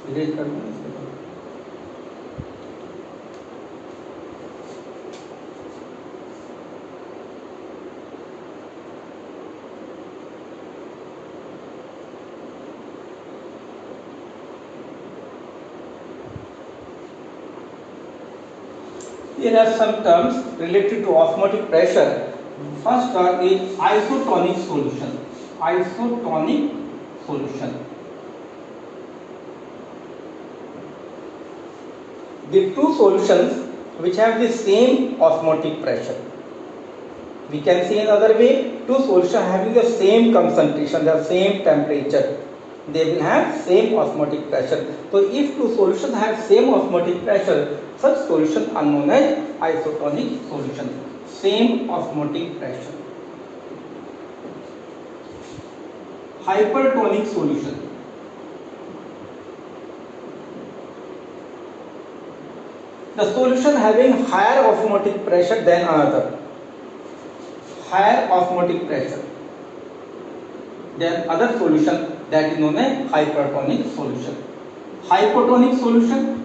Erase कर दूँ इसको। Here are some terms related to osmotic pressure. First term is isotonic solution. Isotonic solution. The two solutions which have the same osmotic pressure. We can see another way, two solutions having the same concentration, the same temperature, they will have same osmotic pressure. So if two solutions have same osmotic pressure, such solutions are known as isotonic solution. Same osmotic pressure. Hypertonic solution. The solution having higher osmotic pressure than another. Higher osmotic pressure than other solution, that is known as hypertonic solution. Hypotonic solution,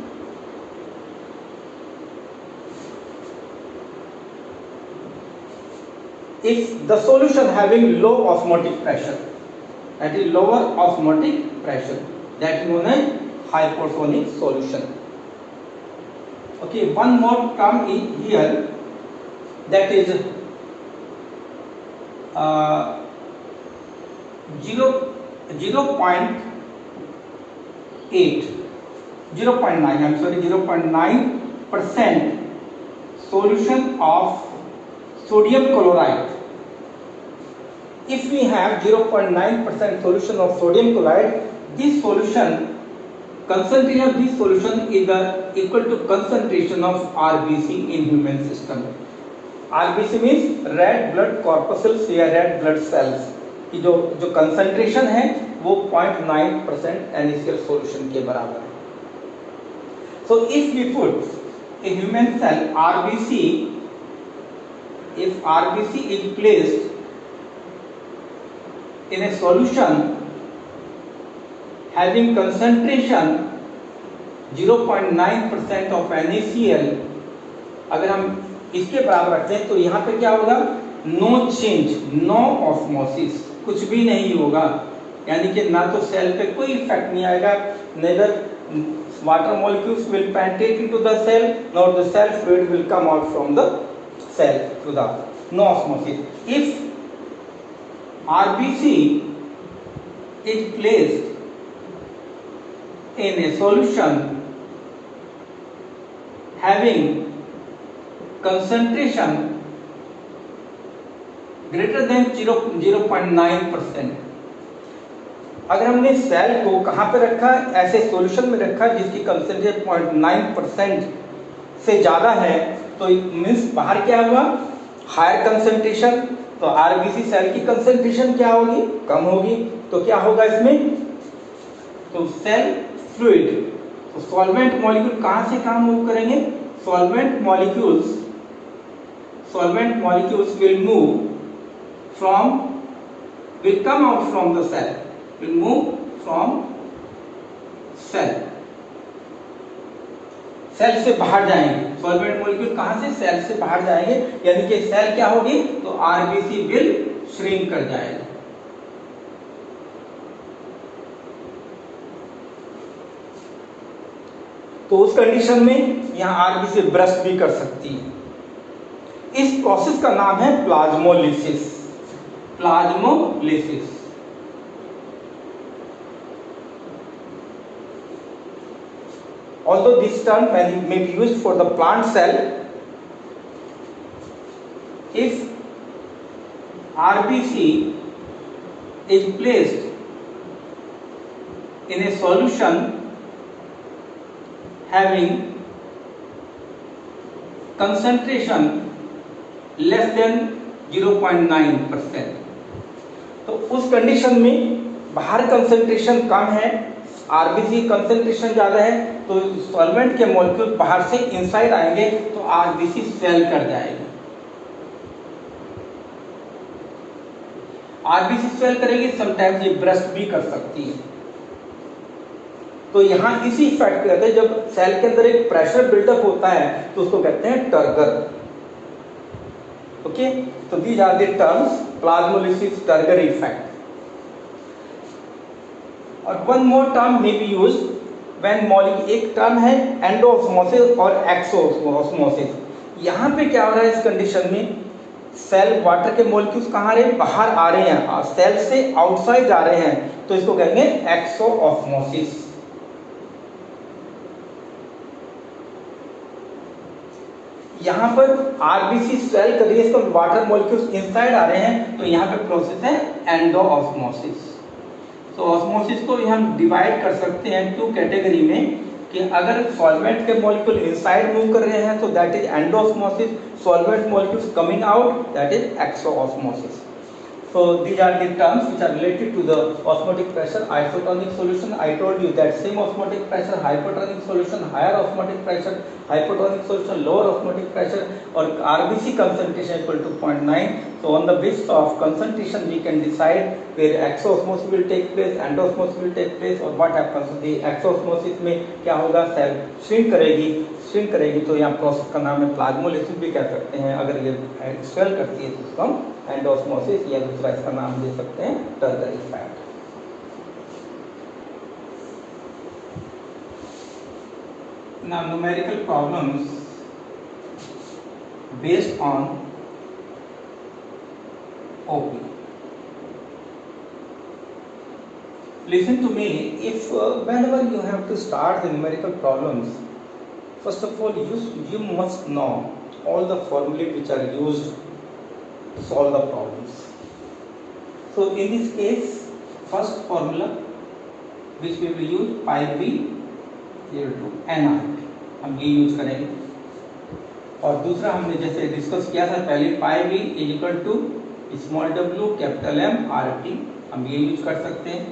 if the solution having low osmotic pressure, that is lower osmotic pressure, that is known as hypotonic solution. Okay, one more term is here, that is 0.9% solution of sodium chloride. If we have 0.9% solution of sodium chloride, this solution, concentration of this solution is equal to concentration of RBC in human system. RBC means red blood corpuscles या red blood cells की जो concentration है वो 0.9% NaCl solution के बराबर है. So if we put a human cell RBC, if RBC is placed in a solution having concentration 0.9% of NaCl, अगर हम इसके बराबर रखते हैं तो यहाँ पे क्या होगा, नो चेंज, नो ऑस्मोसिस, कुछ भी नहीं होगा, यानी कि ना तो सेल पे कोई इफेक्ट नहीं आएगा, neither water molecules will penetrate into the cell nor the cell fluid will come out from the cell to the no osmosis. If RBC is placed in a solution having concentration greater than 0.9%, अगर हमने cell को कहाँ पे रखा, ऐसे solution में रखा जिसकी कंसंट्रेशन 0.9% से ज़्यादा है, तो मीन्स बाहर क्या हुआ, हायर कंसंट्रेशन, तो आरबीसी सेल की कंसंट्रेशन क्या होगी, कम होगी, तो क्या होगा इसमें, तो सेल फ्लूइड, तो सॉल्वेंट मॉलिक्यूल कहाँ से काम मूव करेंगे, solvent molecules will move from, will come out from the cell, will move from cell, cell से बाहर जाएंगे, सॉल्वेंट मॉलिक्यूल कहां से, सेल से बाहर जाएंगे, यानी कि सेल क्या होगी, तो आरबीसी विल श्रिंक कर जाएगा. तो उस कंडीशन में यहां आरबीसी ब्रस्ट भी कर सकती है. इस प्रोसेस का नाम है plasmolysis. Plasmolysis. Although this term may be used for the plant cell, if RBC is placed in a solution having concentration less than 0.9%, तो उस कंडीशन में बाहर कंसंट्रेशन कम है, आरबीसी कंसंट्रेशन ज्यादा है, तो सॉल्वेंट के मॉलिक्यूल बाहर से इनसाइड आएंगे तो आरबीसी स्वेल कर जाएगी. आरबीसी स्वेल करेगी, समटाइम्स ये ब्रस्ट भी कर सकती है. तो यहाँ इसी इफेक्ट कहते हैं, जब सेल के अंदर एक प्रेशर बिल्डअप होता है तो उसको कहते हैं टर्गर। ओके, तो these are the terms, plasmolysis, turgor effect. और one more term may be use when molecule, एक टर्म है एंडोऑस्मोसिस और एक्सोऑस्मोसिस। यहाँ पे क्या हो रहा है इस कंडीशन में, सेल वाटर के मॉलिक्यूल्स कहाँ रहे, बाहर आ रहे हैं, सेल से आउटसाइड जा रहे हैं, तो इसको कहेंगे एक्सोऑस्मोसिस। यहाँ पर आरबीसी स्वेल कर रही है, इसका वाटर मॉलिक्यूल्स इनसाइड आ रहे हैं, तो यहाँ पे प्रोसेस है एंडोऑस्मोसिस। तो ऑस्मोसिस को हम डिवाइड कर सकते हैं टू कैटेगरी में, कि अगर सॉल्वेंट के मॉलिक्यूल इनसाइड मूव कर रहे हैं तो that is endosmosis, solvent molecules coming out that is exosmosis. So these are the terms which are related to the osmotic pressure. Isotonic solution, I told you that same osmotic pressure, hypertonic solution, higher osmotic pressure, hypotonic solution, lower osmotic pressure, or RBC concentration equal to 0.9. So on the basis of concentration we can decide where exosmosis will take place, endosmosis will take place, or what happens. The exosmosis में क्या होगा, cell shrink करेगी, तो यहाँ process का नाम है plasmolysis भी कह सकते हैं। अगर ये स्वेल करती है तो उसको हम एंडोऑस्मोसिस, या दूसरा इसका नाम दे सकते हैं turgor effect. Now numerical problems based on OP. Listen to me, if whenever you have to start the numerical problems, first of all you must know all the formulae which are used to solve the problems. So in this case, first formula which we will use, pi b equal to ni, हम ये use करेंगे। और दूसरा हमने जैसे discuss किया था पहले, pi B is equal to small w capital M RT, हम ये यूज कर सकते हैं,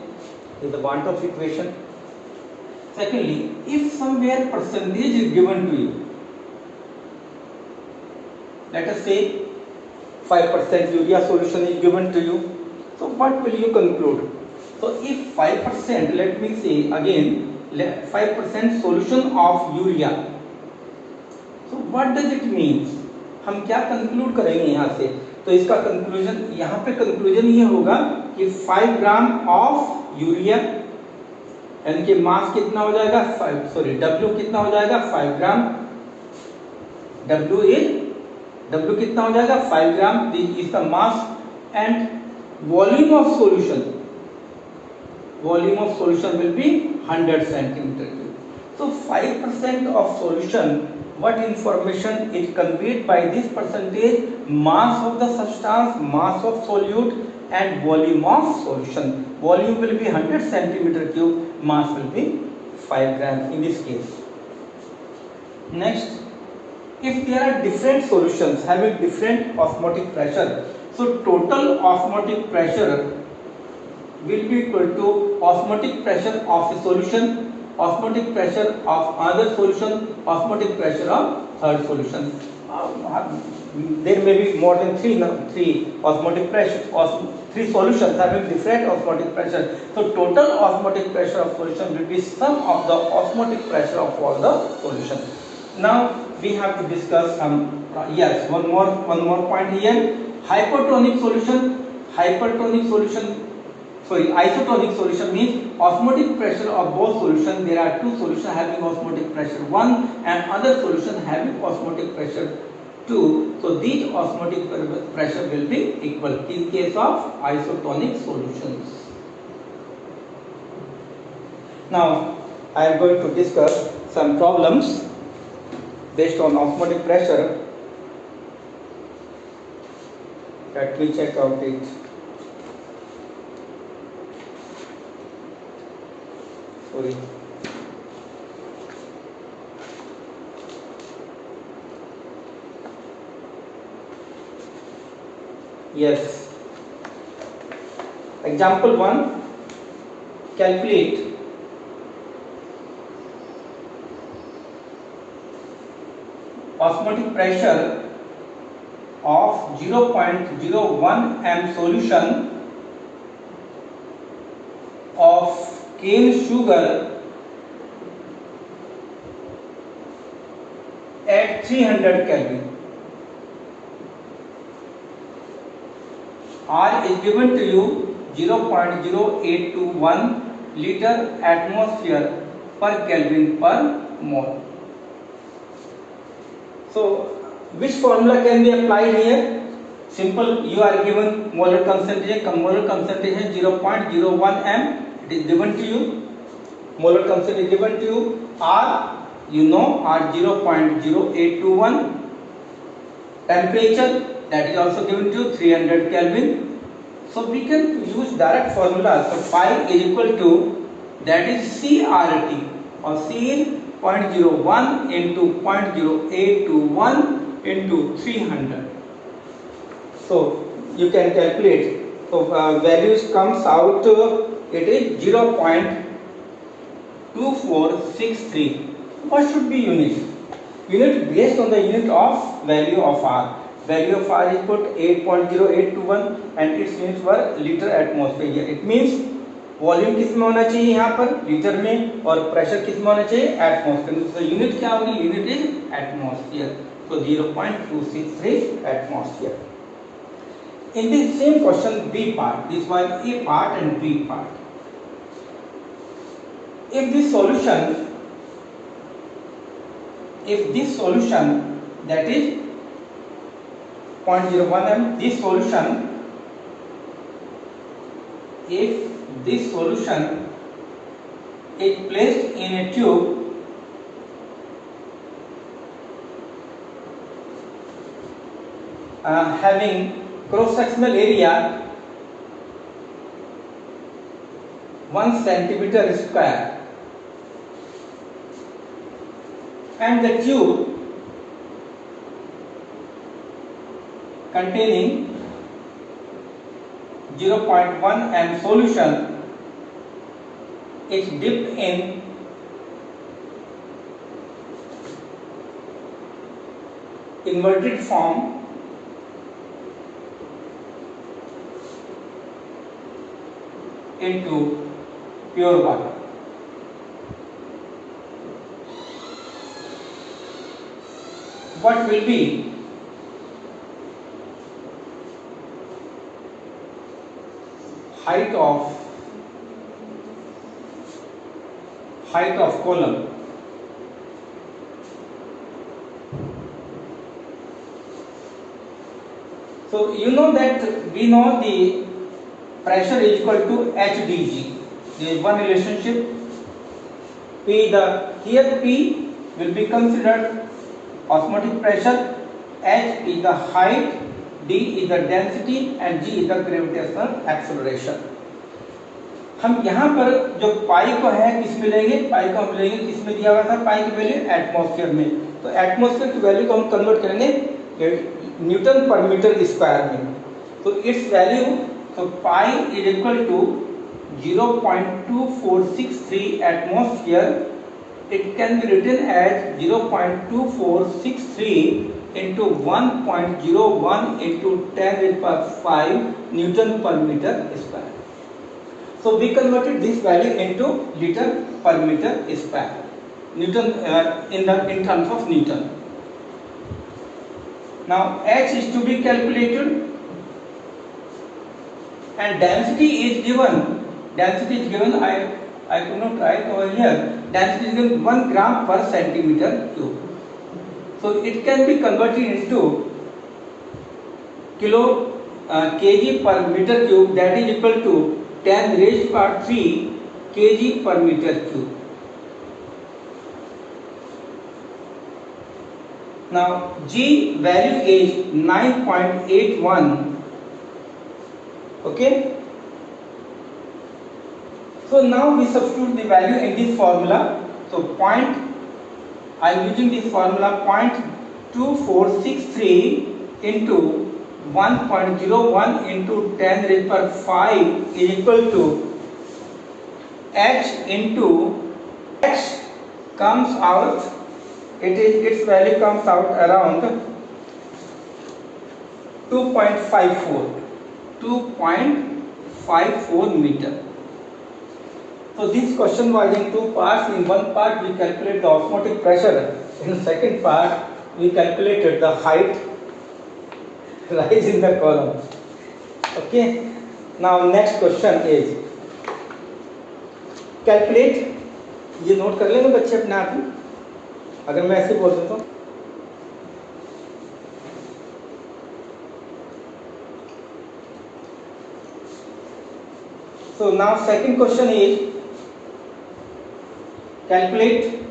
is the want of equation. Secondly, if somewhere percentage is given to you, let us say 5% urea solution is given to you, so what will you conclude? So if 5%, let me say again, 5% solution of urea, so what does it means? हम क्या conclude करेंगे यहाँ से? तो इसका conclusion, यहाँ पे conclusion ये होगा कि 5 ग्राम ऑफ यूरिया, यानी कि मास कितना हो जाएगा, W कितना हो जाएगा, 5 ग्राम, W कितना हो जाएगा, 5 gram is the mass, and volume of solution will be 100 centimetre cube. So 5% of solution, what information is conveyed by this percentage? Mass of the substance, mass of solute, and volume of solution. Volume will be 100 centimeter cube, mass will be 5 grams in this case. Next, if there are different solutions having different osmotic pressure, so total osmotic pressure will be equal to osmotic pressure of a solution, osmotic pressure of another solution, osmotic pressure of third solution. There may be more than three osmotic pressure, 3 solutions having different osmotic pressure. So total osmotic pressure of solution will be sum of the osmotic pressure of all the solution. Now we have to discuss yes, one more point here. Isotonic solution means osmotic pressure of both solutions. There are 2 solutions having osmotic pressure 1 and other solution having osmotic pressure 2. So these osmotic pressure will be equal in case of isotonic solutions. Now I am going to discuss some problems based on osmotic pressure. Let me check out it. Sorry. Yes. Example 1. Calculate osmotic pressure of 0.01 m solution of cane sugar at 300 Kelvin. R is given to you 0.0821 liter atmosphere per Kelvin per mole. So which formula can be applied here? Simple, you are given molar concentration 0.01 m, it is given to you. Molar concentration is given to you. R, you know, R 0.0821. Temperature, that is also given to you, 300 Kelvin. So we can use direct formula. So phi is equal to, that is CRT, or C is 0.01 into 0.0821 into 300. So you can calculate. So values comes out, it is 0.2463. What should be unit? Unit based on the unit of value of R. Value of R is put 8.0821 and its units were liter atmosphere. It means volume किस में होना चाहिए यहाँ पर, litre में, और pressure किस में होना चाहिए, एटमॉस्फेयर. तो यूनिट क्या होगी? Unit is atmosphere. तो 0.263 atmosphere. In this same question, B part, this was A part and B part. If this solution that is 0.01 m, this solution is placed in a tube having cross-sectional area 1 centimeter square, and the tube containing 0.1 m solution is dipped in inverted form into pure water. What will be height of column? So you know that we know the pressure is equal to HdG. There is one relationship. Here P will be considered osmotic pressure, H is the height, D is the density and G is the gravitational acceleration. हम यहाँ पर जो पाई को है किस में लेंगे? पाई को हम लेंगे किस में दिया हुआ था? पाई की वैल्यू एटमॉस्फेयर में. तो एटमॉस्फेयर की वैल्यू को हम कन्वर्ट करेंगे न्यूटन पर मीटर स्क्वायर में. तो it's value, so pi is equal to 0.2463 atmosphere. It can be written as 0.2463 into 1.01 into 10 raised to power 5 Newton per meter square. So we converted this value into liter per meter square. Newton in terms of Newton. Now H is to be calculated. And density is given. I could not write over here. Density is given 1 gram per centimeter cube. So it can be converted into kg per meter cube, that is equal to 10 raised to power 3 kg per meter cube. Now G value is 9.81. Okay. So now we substitute the value in this formula. So I am using this formula 0.2463 into 1.01 into 10 raised to power 5 is equal to H into H comes out, its value comes out around 2.54 meter. So this question was in two parts. In one part we calculate the osmotic pressure. In the second part we calculated the height rise in the column. Okay. Now next question is calculate. ये note कर लेंगे बच्चे अपने आप में, अगर मैं ऐसे बोल दूं तो So now second question is calculate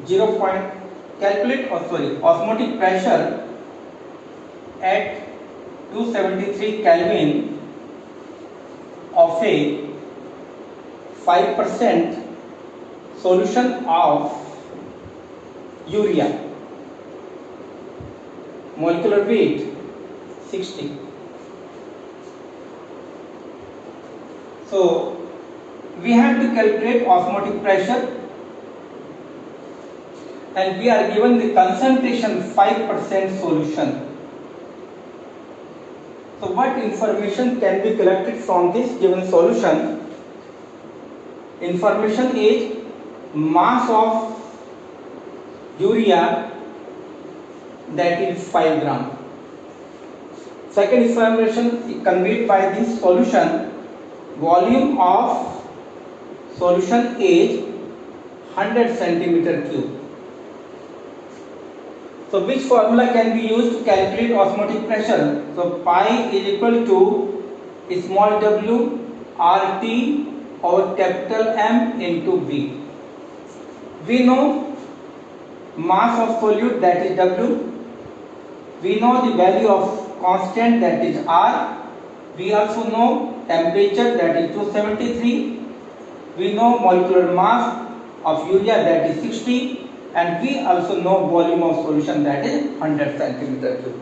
0. Calculate osmotic pressure at 273 Kelvin of a 5% solution of urea, molecular weight 60. So we have to calculate osmotic pressure and we are given the concentration 5% solution. So what information can be collected from this given solution? Information is mass of urea, that is 5 gram. Second information conveyed by this solution, volume of solution is 100 centimeter cube. So which formula can be used to calculate osmotic pressure? So pi is equal to small w RT over capital M into V. We know mass of solute, that is W. We know the value of constant, that is R. We also know temperature, that is 273. We know molecular mass of urea, that is 60, and we also know volume of solution, that is 100 centimeter cube.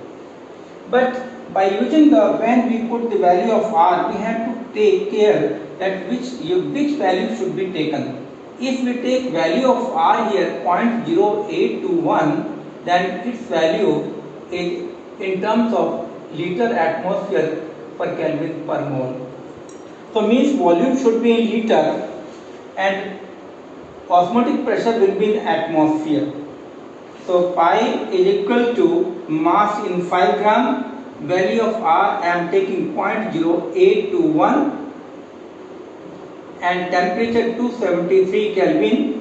But by using when we put the value of R, we have to take care that which value should be taken. If we take value of R here 0.0821, then its value is in terms of liter atmosphere per Kelvin per mole. So means volume should be in liter and osmotic pressure will be in atmosphere. So pi is equal to mass in 5 gram, value of R I am taking 0.0821 and temperature 273 Kelvin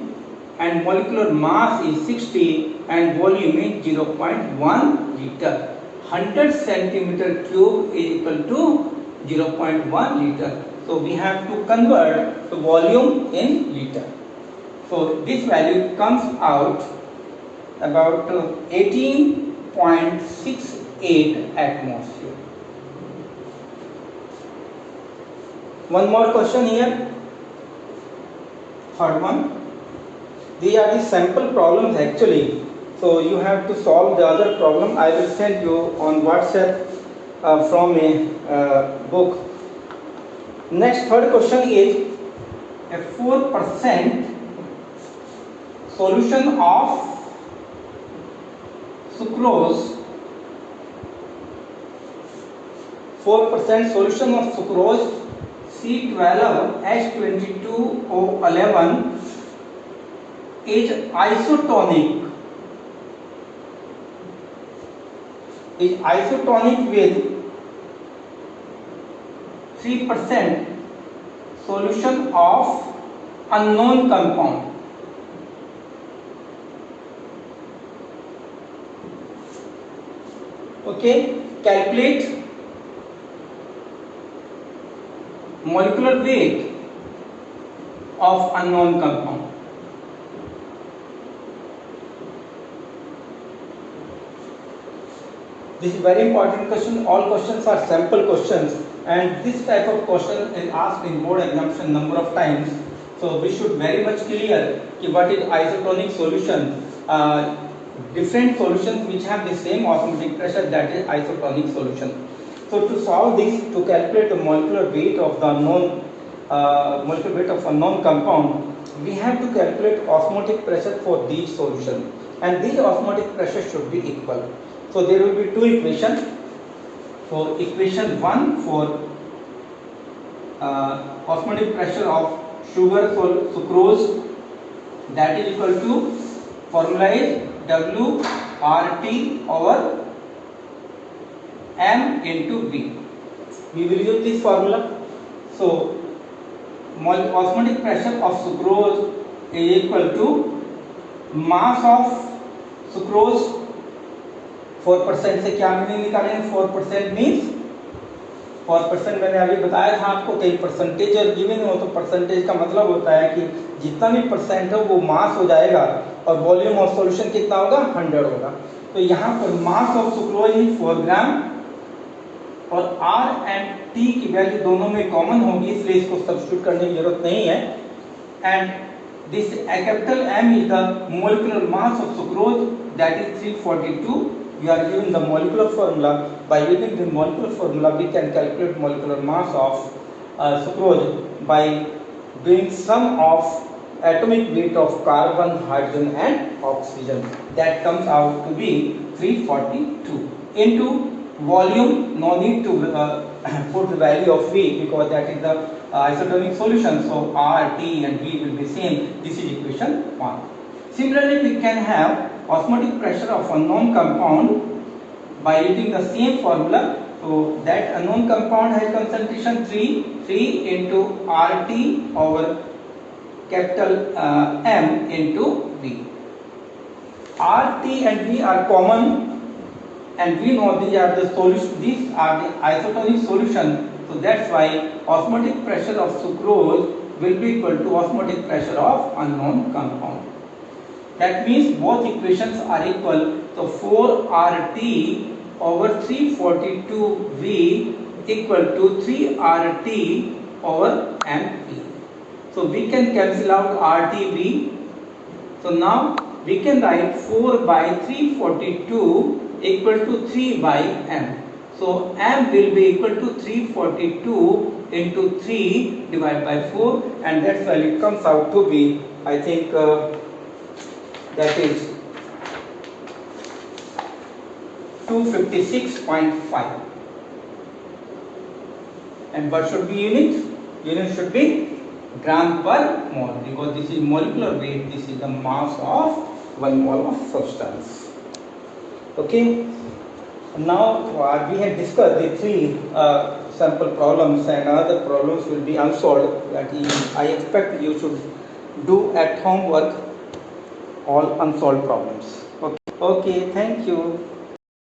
and molecular mass is 60 and volume is 0.1 liter. 100 centimeter cube is equal to 0.1 liter. So we have to convert the volume in liter. So this value comes out about 18.68 atmosphere. One more question here. Third one. These are the sample problems actually. So you have to solve the other problem. I will send you on WhatsApp from a book. Next, third question is a 4% solution of sucrose. 4% solution of sucrose C12H22O11 is isotonic. Is isotonic with 3% solution of unknown compound. Okay, calculate molecular weight of unknown compound. This is very important question. All questions are sample questions, and this type of question is asked in board examination number of times. So we should very much clear what is isotonic solution. Different solutions which have the same osmotic pressure, that is isotonic solution. So to solve this, to calculate the molecular weight of the unknown compound, we have to calculate osmotic pressure for these solutions, and these osmotic pressure should be equal. So there will be two equations. So equation 1 for osmotic pressure of sugar sucrose, that is equal to formula is W RT over M into V. We will use this formula. So osmotic pressure of sucrose is equal to mass of sucrose 4% से क्या meaning निकालेंगे 4% means 4% मैंने अभी बताया था आपको कई percentage और गिवन हो तो परसेंटेज का मतलब होता है कि जितना भी परसेंट है वो मास हो जाएगा और वॉल्यूम ऑफ सॉल्यूशन कितना होगा 100 होगा। तो यहाँ पर मास ऑफ सुक्रोज इज 4 ग्राम और R एंड T की वैल्यू दोनों में कॉमन होगी इसलिए इसको सब्स्टिट्यूट करने की जरूरत नहीं है। And this capital M is the molecular mass of sucrose, that is 342. We are given the molecular formula. By using the molecular formula we can calculate molecular mass of sucrose by doing sum of atomic weight of carbon, hydrogen and oxygen. That comes out to be 342 into volume. No need to put the value of V because that is the isotonic solution, so R, T and V will be same. This is equation 1. Similarly, we can have osmotic pressure of unknown compound by using the same formula. So that unknown compound has concentration 3 into RT over capital M into V. R, T and V are common and we know these are the solution, these are the isotonic solution. So that's why osmotic pressure of sucrose will be equal to osmotic pressure of unknown compound. That means both equations are equal. So 4RT over 342V equal to 3RT over MP. So we can cancel out RTV. So now we can write 4 by 342 equal to 3 by M. So M will be equal to 342 into 3 divided by 4 and that value comes out to be, I think that is 256.5. And what should be unit? Unit should be gram per mole because this is molecular weight, this is the mass of 1 mole of substance. Okay. Now we have discussed the 3 sample problems and other problems will be unsolved that I expect you should do at homework all unsolved problems. Okay, thank you.